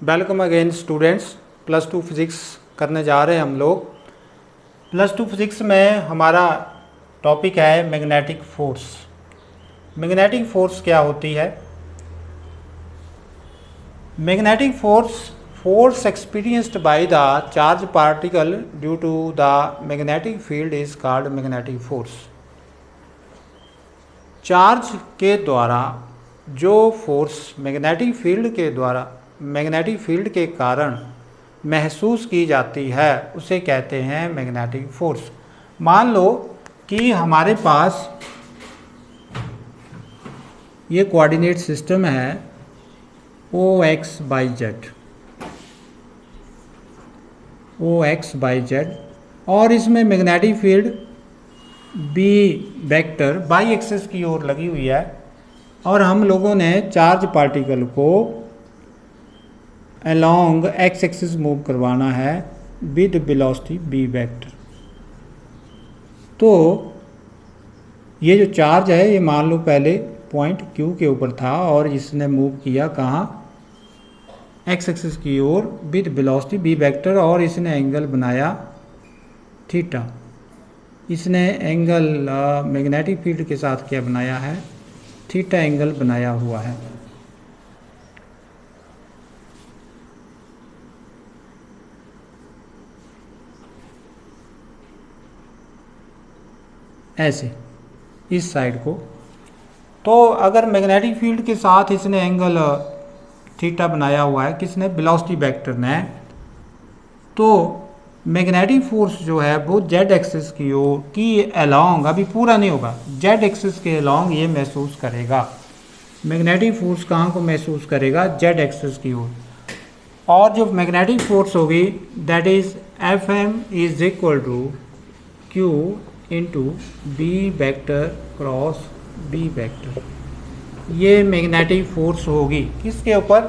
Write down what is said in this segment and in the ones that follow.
Welcome again students. Plus two physics करने जा रहे हैं हम लोग। प्लस टू फिज़िक्स में हमारा टॉपिक है मैग्नेटिक फोर्स। मैग्नेटिक फोर्स क्या होती है? Magnetic force experienced by the charge particle due to the magnetic field is called magnetic force. Charge के द्वारा जो फोर्स मैग्नेटिक फील्ड के कारण महसूस की जाती है उसे कहते हैं मैग्नेटिक फोर्स। मान लो कि हमारे पास ये कोऑर्डिनेट सिस्टम है OX बाई जेड और इसमें magnetic field B vector by axis की ओर लगी हुई है और हम लोगों ने चार्ज पार्टिकल को अलोंग एक्स एक्सिस मूव करवाना है विद वेलोसिटी B वेक्टर। तो ये जो चार्ज है ये मान लो पहले पॉइंट Q के ऊपर था और इसने मूव किया कहाँ, एक्स एक्सिस की ओर विद वेलोसिटी B वेक्टर और इसने एंगल बनाया थीटा। इसने एंगल मैग्नेटिक फील्ड के साथ क्या बनाया है, थीटा एंगल बनाया हुआ है। ऐसे इस साइड को। तो अगर मैग्नेटिक फील्ड के साथ इसने एंगल थीटा बनाया हुआ है किसने, वेलोसिटी वेक्टर ने, तो मैग्नेटिक फोर्स जो है वो जेड एक्सिस की ओर की अलोंग, अभी पूरा नहीं होगा, जेड एक्सिस के अलोंग ये महसूस करेगा। मैग्नेटिक फोर्स कहाँ को महसूस करेगा, जेड एक्सिस की ओर। और जो मैग्नेटिक फोर्स होगी that is Fm is equal to Q into B vector cross B vector. ये मैग्नेटिक फोर्स होगी किसके ऊपर,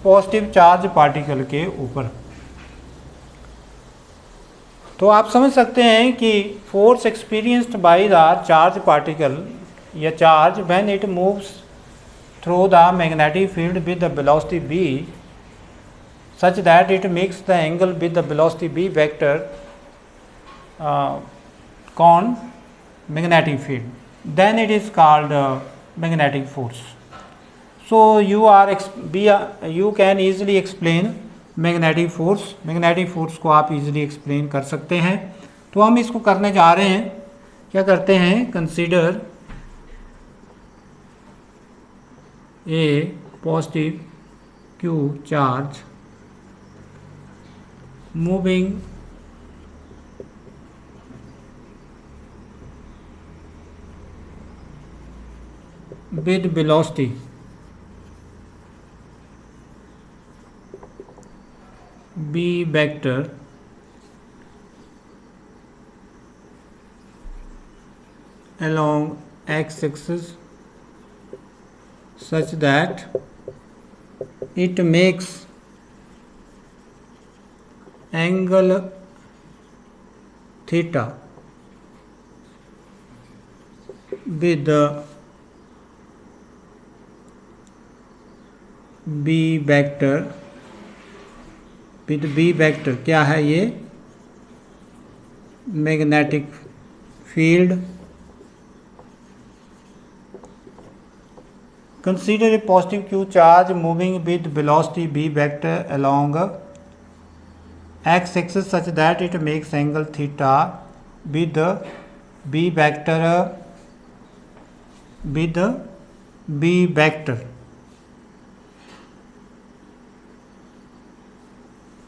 पॉजिटिव चार्ज पार्टिकल के ऊपर। तो आप समझ सकते हैं कि force experienced by the charge particle या charge when it moves through the magnetic field with the velocity B such that it makes the angle with the velocity B vector con magnetic field, then it is called magnetic force. So you can easily explain magnetic force को आप easily explain कर सकते हैं। तो हम इसको करने जा रहे हैं, क्या करते हैं, consider a positive Q charge moving with velocity B vector along x axis such that it makes angle theta with the B vector, with B vector क्या है ये, magnetic field. Consider a positive Q charge moving with velocity B vector along x axis such that it makes angle theta with B vector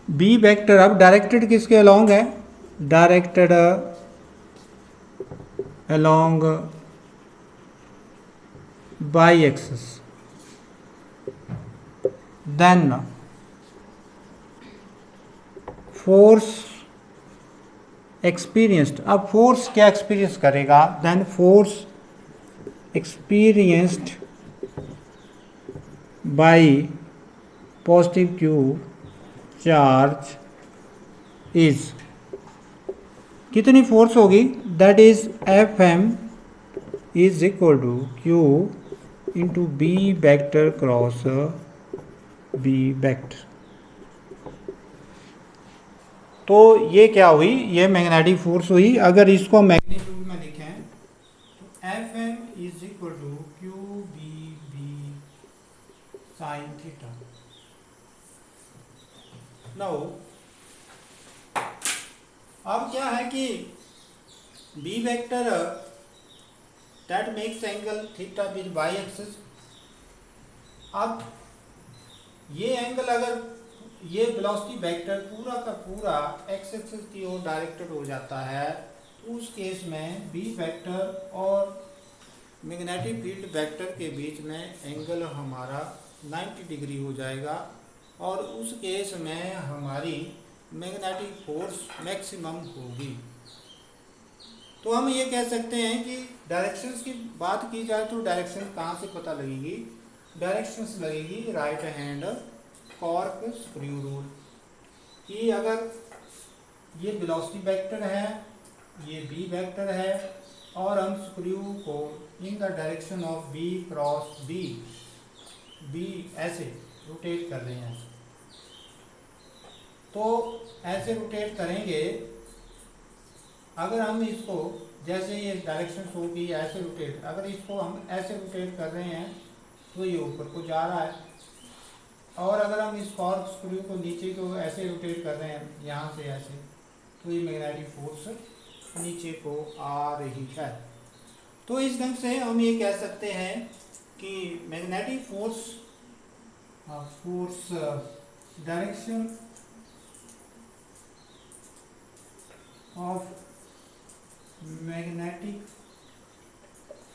B vector अब directed किसके along है, directed along Y axis. Then force experienced, अब force क्या experience करेगा, then force experienced by positive Q charge is, कितनी force होगी, that is Fm is equal to Q into B vector cross B vector. तो ये क्या हुई, ये मैग्नेटिक फोर्स हुई। अगर इसको मैग्नीट्यूड में लिखें तो F M is equal to Q B sine theta. Now अब क्या है कि B vector that makes angle theta with Y axis. अब ये एंगल, अगर ये वेलोसिटी वेक्टर पूरा का पूरा एक्स एक्सिस की ओर डायरेक्टेड हो जाता है, तो उस केस में बी वेक्टर और मैग्नेटिक फील्ड वेक्टर के बीच में एंगल हमारा 90 डिग्री हो जाएगा, और उस केस में हमारी मैग्नेटिक फोर्स मैक्सिमम होगी। तो हम ये कह सकते हैं कि डायरेक्शंस की बात की जाए तो डायरेक्शन कहाँ से पता लगेगी, डायरेक्शंस लगेगी right hand cork screw rule कि अगर ये वेलोसिटी वेक्टर है, ये बी वेक्टर है, और हम स्क्रू को in the direction of B cross B ऐसे रोटेट कर रहे हैं, तो ऐसे रोटेट करेंगे। अगर हम इसको, जैसे ये डायरेक्शन होगी ऐसे रोटेट, अगर इसको हम ऐसे रोटेट कर रहे हैं तो ये ऊपर को जा रहा है, और अगर हम इस कॉर्क स्क्रू को नीचे को ऐसे रोटेट कर रहे हैं यहाँ से ऐसे, तो ये मैग्नेटिक फोर्स नीचे को आ रही है। तो इस ढंग से हम ये कह सकते हैं कि magnetic force direction of magnetic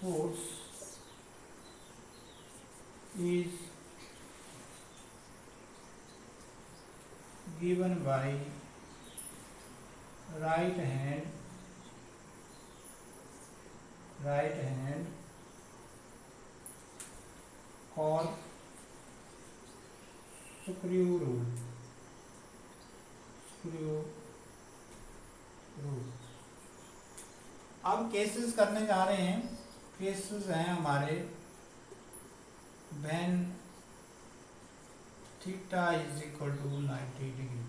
force is given by right hand or screw rule। अब केसेस करने जा रहे हैं। केसेस हैं हमारे when theta is equal to 90 degree,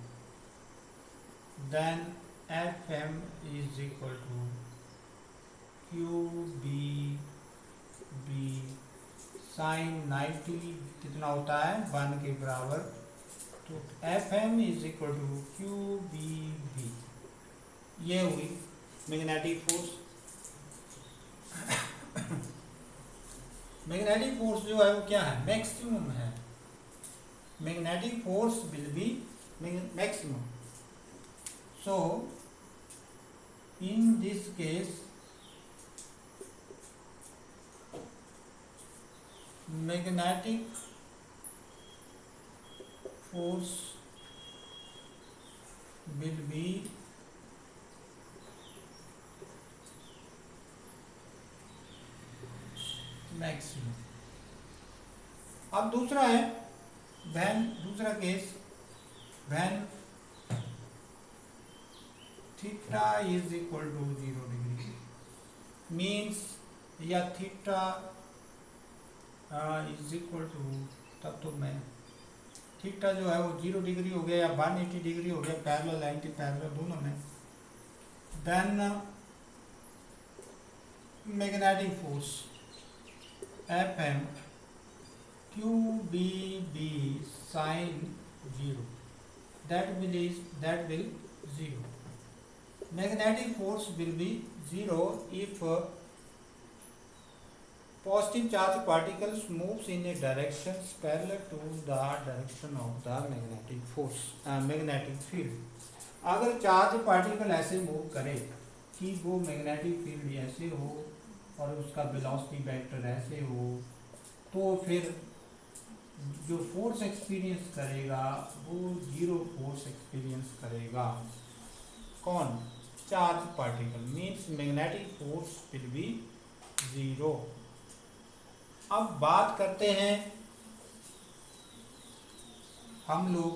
then F M is equal to Q B sine 90 कितना होता है 1 के बराबर, तो F M is equal to Q B. ये हुई मैग्नेटिक फोर्स। मैग्नेटिक फोर्स जो है वो क्या है, मैक्सिमम है। Magnetic force will be maximum. So in this case magnetic force will be maximum. अब दूसरा है दूसरा case when theta is equal to 0 degree, means या थीटा इज इक्वल टू, तब तो मैं थीटा जो है वो 0 डिग्री हो गया या 180 डिग्री हो गया, पैरेलल एंटी पैरेलल दोनों में, then magnetic force F M Q B sine 0 that will 0. Magnetic force will be 0 if positive charge particles moves in a direction parallel to the direction of the magnetic force magnetic field. अगर charge particle ऐसे move करे कि वो magnetic field ऐसे हो और उसका velocity vector ऐसे हो, तो फिर जो फोर्स एक्सपीरियंस करेगा वो 0 फोर्स एक्सपीरियंस करेगा। कौन, charge particle, means magnetic force will B 0। अब बात करते हैं हम लोग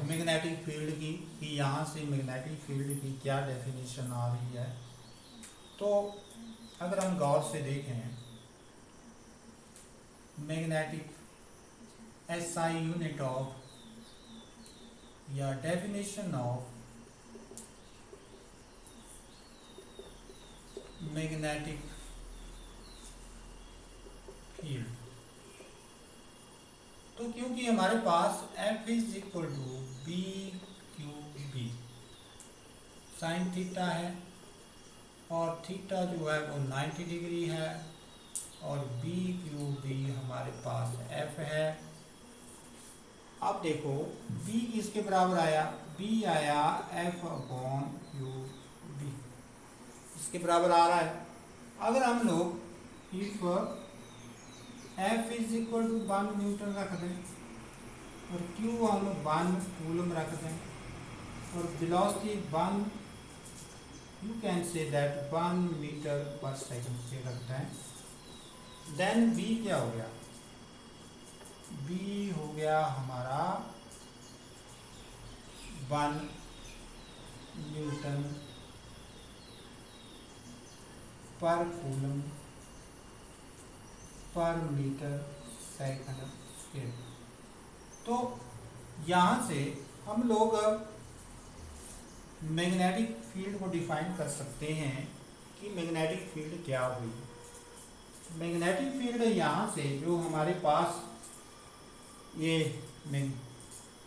मैग्नेटिक फील्ड की, कि यहाँ से मैग्नेटिक फील्ड की क्या डेफिनेशन आ रही है। तो अगर हम गौर से देखें, मैग्नेटिक SI यूनिट ऑफ या डेफिनेशन ऑफ मैग्नेटिक फील्ड। तो क्योंकि हमारे पास F is equal to B Q B, sine theta है और थीटा जो है वो 90 डिग्री है, और बी क्यू बी हमारे पास F है। अब देखो b किसके बराबर आया, b आया F अपॉन क्यू बी, इसके बराबर आ रहा है। अगर हम लोग if F is equal to 1 newton रख दें और Q हम 1 कूलम रख दें और velocity 1, you can say that 1 metre per second से रखते हैं, देन b क्या हो गया, b हो गया हमारा 1 Newton per coulomb per metre second square. तो यहाँ से हम लोग मैग्नेटिक फील्ड को डिफाइन कर सकते हैं कि मैग्नेटिक फील्ड क्या हुई। मैग्नेटिक फील्ड यहाँ से जो हमारे पास ये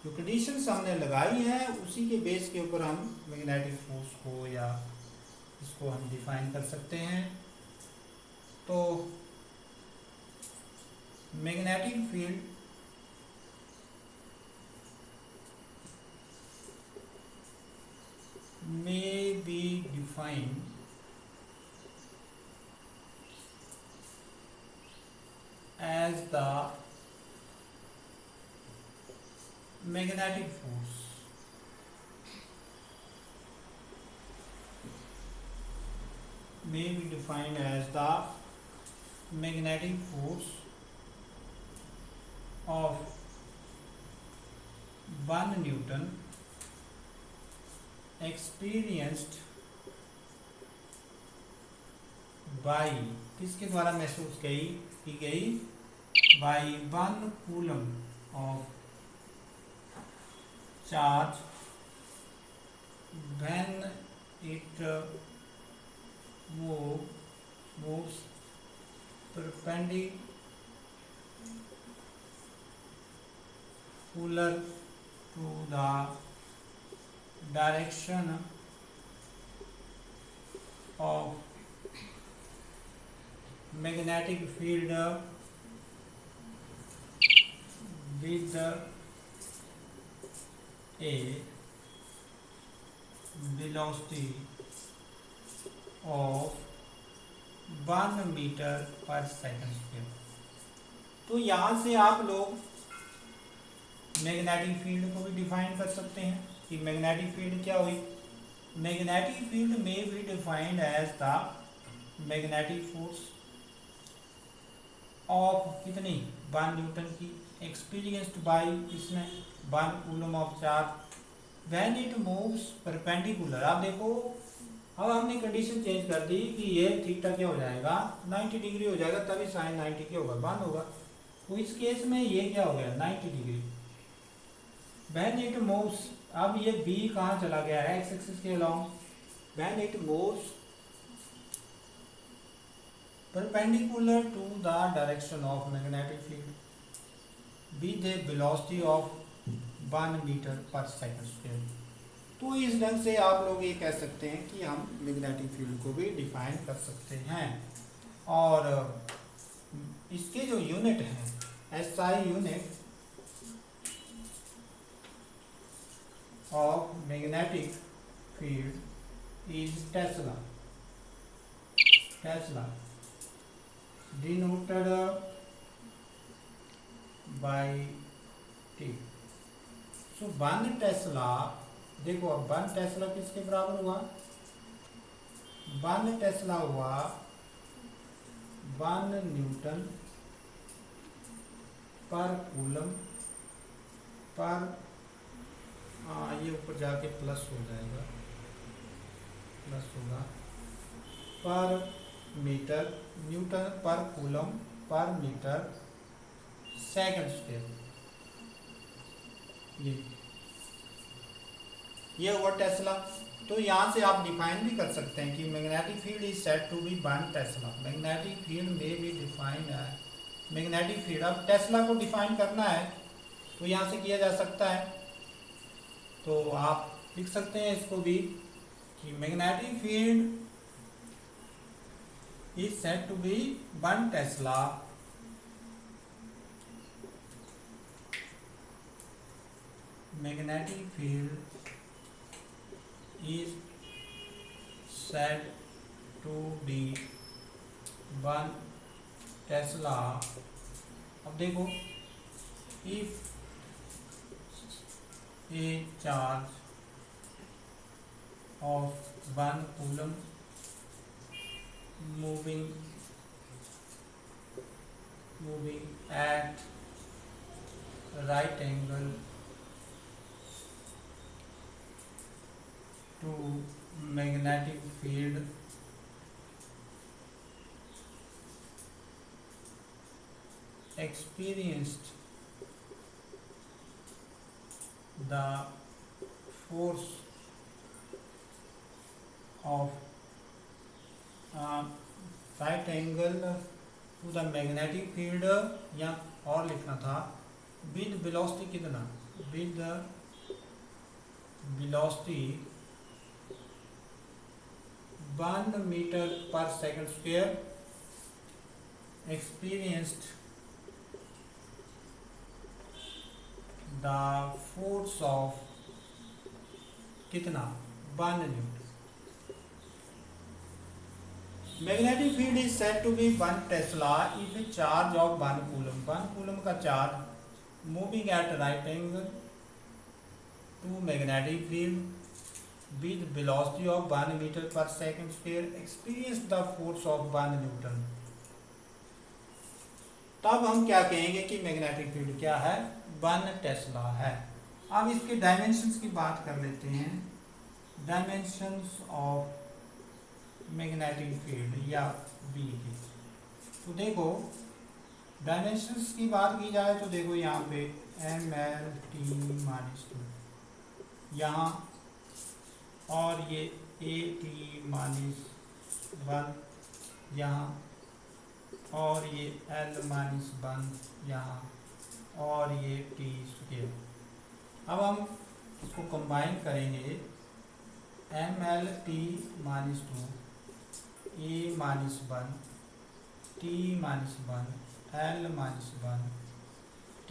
जो कंडीशंस हमने लगाई है उसी के बेस के ऊपर हम मैग्नेटिक फोर्स को या इसको हम डिफाइन कर सकते हैं। तो magnetic field may be defined as the magnetic force may be defined as the magnetic force of 1 Newton experienced by, किसके द्वारा महसूस की गई, by 1 coulomb of charge when it moves perpendicular to the direction of magnetic field with a velocity of 1 metre per second square. तो यहाँ से आप लोग मैग्नेटिक फील्ड को भी डिफाइन कर सकते हैं कि मैग्नेटिक फील्ड क्या हुई। मैग्नेटिक फील्ड में be defined as the magnetic force of कितनी 1 न्यूटन की एक्सपीरियंस्ड बाय इसमें 1 coulomb of charge when it moves perpendicular. आप देखो अब हमने कंडीशन चेंज कर दी कि ये थीटा क्या हो जाएगा 90 डिग्री हो जाएगा, तभी साइन 90 क्या होगा 1 होगा। तो इस केस में ये क्या हो गया 90 डिग्री। व्हेन इट मूव्स, अब ये बी कहाँ चला गया है एक्स एक्सिस के along, when it moves perpendicular to the direction of magnetic field with a velocity of 1 metre per second square. तो इस ढंग से आप लोग ये कह सकते हैं कि हम मैग्नेटिक फील्ड को भी डिफाइन कर सकते हैं। और इसके जो यूनिट हैं SI unit of magnetic field is Tesla denoted by T। so 1 Tesla, देखो अब 1 टेस्ला किसके बराबर हुआ, 1 टेस्ला हुआ 1 न्यूटन पर कूलम पर, ये ऊपर जाके प्लस हो जाएगा, प्लस होगा per metre, newton per coulomb per metre second square. ये ये हुआ टेस्ला। तो यहाँ से आप डिफाइन भी कर सकते हैं कि magnetic field is said to be 1 tesla. Magnetic field में भी डिफाइन है मैग्नेटिक फील्ड। अब टेस्ला को डिफाइन करना है तो यहाँ से किया जा सकता है। तो आप लिख सकते हैं इसको भी कि magnetic field is said to be 1 tesla magnetic field is said to be 1 tesla. अब देखो, if a charge of 1 coulomb moving at right angle to magnetic field experienced the force of right angle to the magnetic field, या और लिखना था with velocity कितना, with the velocity 1 meter per second square experienced the force of कितना 1 newton. Magnetic field is said to be 1 tesla if a charge of 1 coulomb. 1 coulomb का charge moving at right angle to magnetic field with velocity of 1 metre per second square experience the force of 1 newton. तब हम क्या कहेंगे कि magnetic field क्या है, 1 Tesla है। अब इसके डायमेंशंस की बात कर लेते हैं। डायमेंशंस ऑफ मैग्नेटिक फील्ड या बी की, तो देखो डायमेंशंस की बात की जाए तो देखो यहाँ पे mL/t-2 यहाँ, और ये a/t-1 यहाँ, और ये l-1 यहाँ, और ये t²। अब हम इसको कंबाइन करेंगे mL/t-2 a-1 t-1 l-1 t²।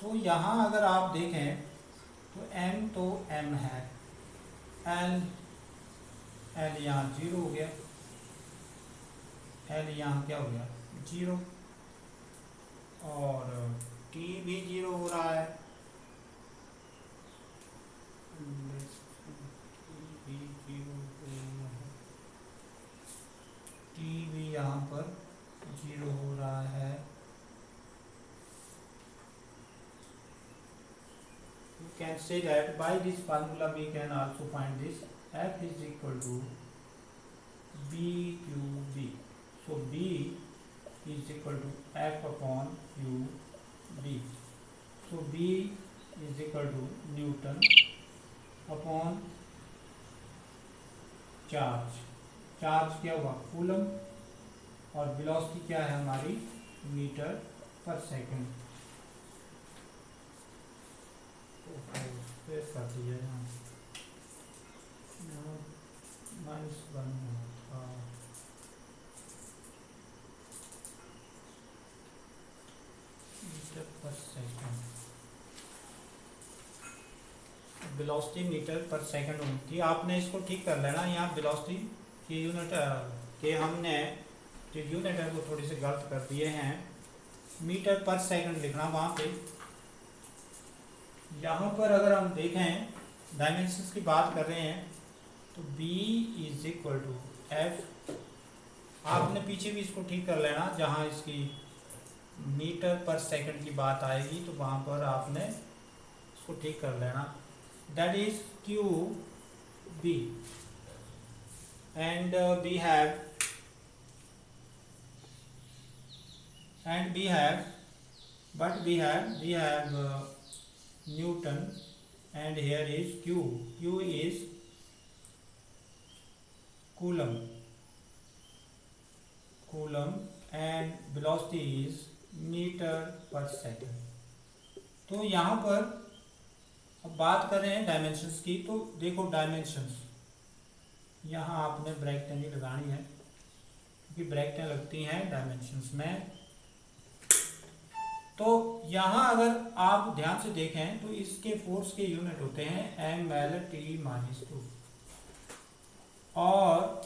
तो यहाँ अगर आप देखें तो m तो m है, l यहाँ 0 हो गया, l यहाँ क्या हो गया 0, और t भी 0 हो रहा है, t भी यहाँ पर 0 हो रहा है। You can say that by this formula we can also find this F is equal to BQB. So B is equal to F upon QB. So B is equal to Newton upon charge. Charge क्या हुआ coulomb, और velocity क्या है हमारी metre per second. कर दिया यहाँ -1 था। Metre per second, velocity metre per second होनी थी। आपने इसको ठीक कर लेना, यहाँ वेलोसिटी की यूनिट के हमने जो यूनिट है वो थोड़ी सी गलत कर दिए हैं, मीटर पर सेकंड लिखना वहाँ पे। यहाँ पर अगर हम देखें डायमेंशंस की बात कर रहे हैं तो B is equal to F, आपने पीछे भी इसको ठीक कर लेना, जहाँ इसकी मीटर पर सेकंड की बात आएगी तो वहाँ पर आपने इसको ठीक कर लेना। That is QB, and we have Newton and here is Q. Q is coulomb and velocity is metre per second. तो यहाँ पर अब बात कर रहे हैं डायमेंशंस की। तो देखो डायमेंशंस, यहाँ आपने ब्रैकेटें नहीं लगानी है क्योंकि ब्रैकेटें लगती हैं डायमेंशंस में। तो यहाँ अगर आप ध्यान से देखें तो इसके फोर्स के यूनिट होते हैं mL/T-2 और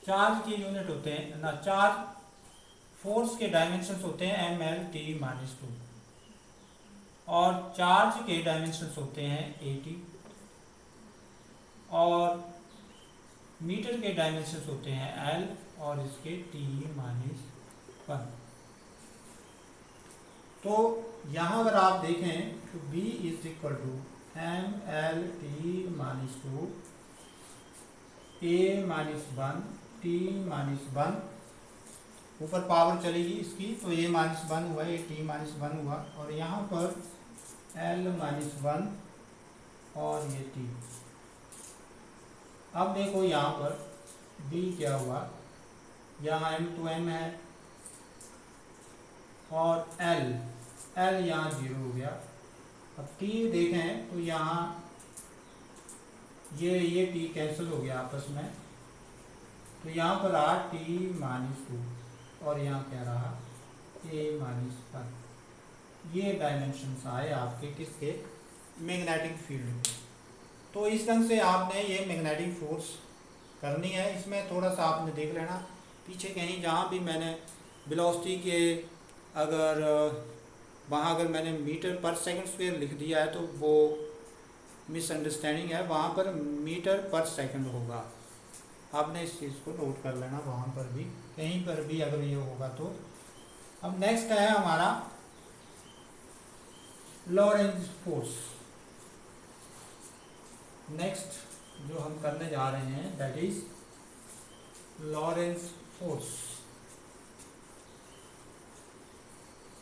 चार्ज के यूनिट होते हैं ना, चार्ज फोर्स के डायमेंशंस होते हैं mL/T-2 और चार्ज के डायमेंशंस होते हैं AT और मीटर के डायमेंशंस होते हैं L और इसके T-1। तो यहाँ अगर आप देखें तो B is equal to mL/T-2 A-1 T-1, ऊपर पावर चलेगी इसकी तो A-1 हुआ, T-1 हुआ और यहाँ पर L-1 और ये T। अब देखो यहाँ पर B क्या हुआ, यहाँ M2M है और L यहाँ 0 हो गया। अब T देखें तो यहाँ ये T कैंसिल हो गया आपस में, तो यहाँ पर आ T-2 और यहाँ क्या रहा A-1। ये डायमेंशंस आए आपके किसके, मैग्नेटिक फील्ड के। तो इस ढंग से आपने ये मैग्नेटिक फोर्स करनी है। इसमें थोड़ा सा आपने देख लेना पीछे कहीं जहाँ भी मैंने वेलोसिटी के अगर वहाँ अगर मैंने मीटर पर सेकंड स्क्वायर लिख दिया है तो वो मिसअंडरस्टैंडिंग है, वहाँ पर मीटर पर सेकंड होगा। आपने इस चीज़ को नोट कर लेना, वहाँ पर भी कहीं पर भी अगर ये होगा तो। अब नेक्स्ट है हमारा लॉरेंज फोर्स। नेक्स्ट जो हम करने जा रहे हैं that is Lorentz force.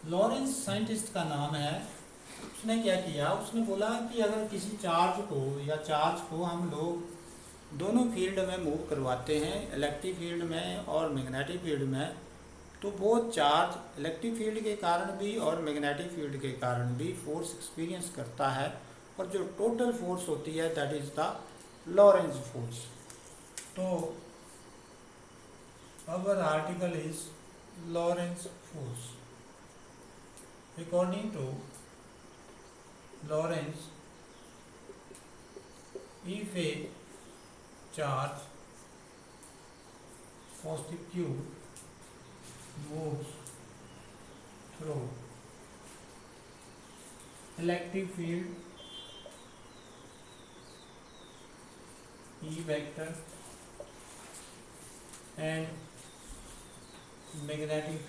Lorentz scientist का नाम है। उसने क्या किया, उसने बोला कि अगर किसी चार्ज को या चार्ज को हम लोग दोनों फील्ड में मूव करवाते हैं, इलेक्ट्रिक फील्ड में और मैग्नेटिक फील्ड में, तो वो चार्ज इलेक्ट्रिक फील्ड के कारण भी और मैग्नेटिक फील्ड के कारण भी फोर्स एक्सपीरियंस करता है और जो टोटल फोर्स होती है that is the Lorentz force. तो our article is Lorentz force. According to Lorentz, if a charge positive Q moves through electric field E vector and magnetic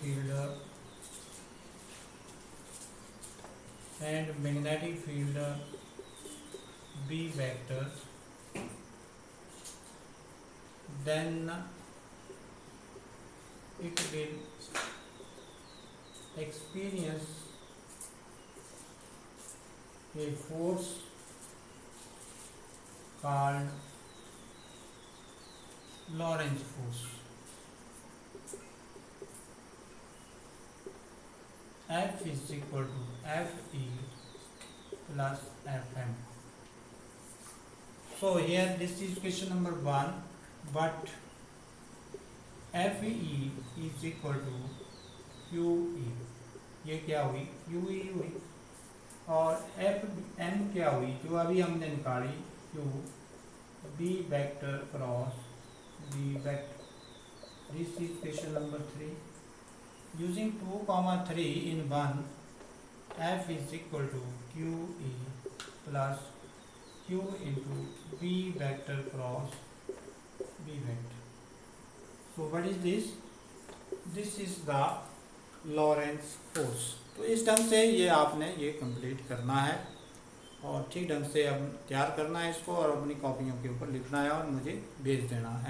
field B vector, then it will experience a force called Lorentz force. F is equal to Fe plus Fm. So here this is question number 1, but Fe is equal to Qe। ये क्या हुई, Qe हुई और Fm क्या हुई जो अभी हमने निकाली, Q B vector cross B vector। This is question number 3। Using 2, 3 in 1, F is equal to Qe plus Q into B vector cross B vector। So what is this? This is the Lorentz force। तो इस ढंग से ये आपने ये complete करना है और ठीक ढंग से अब तैयार करना है इसको और अपनी कॉपियों के ऊपर लिखना है और मुझे भेज देना है।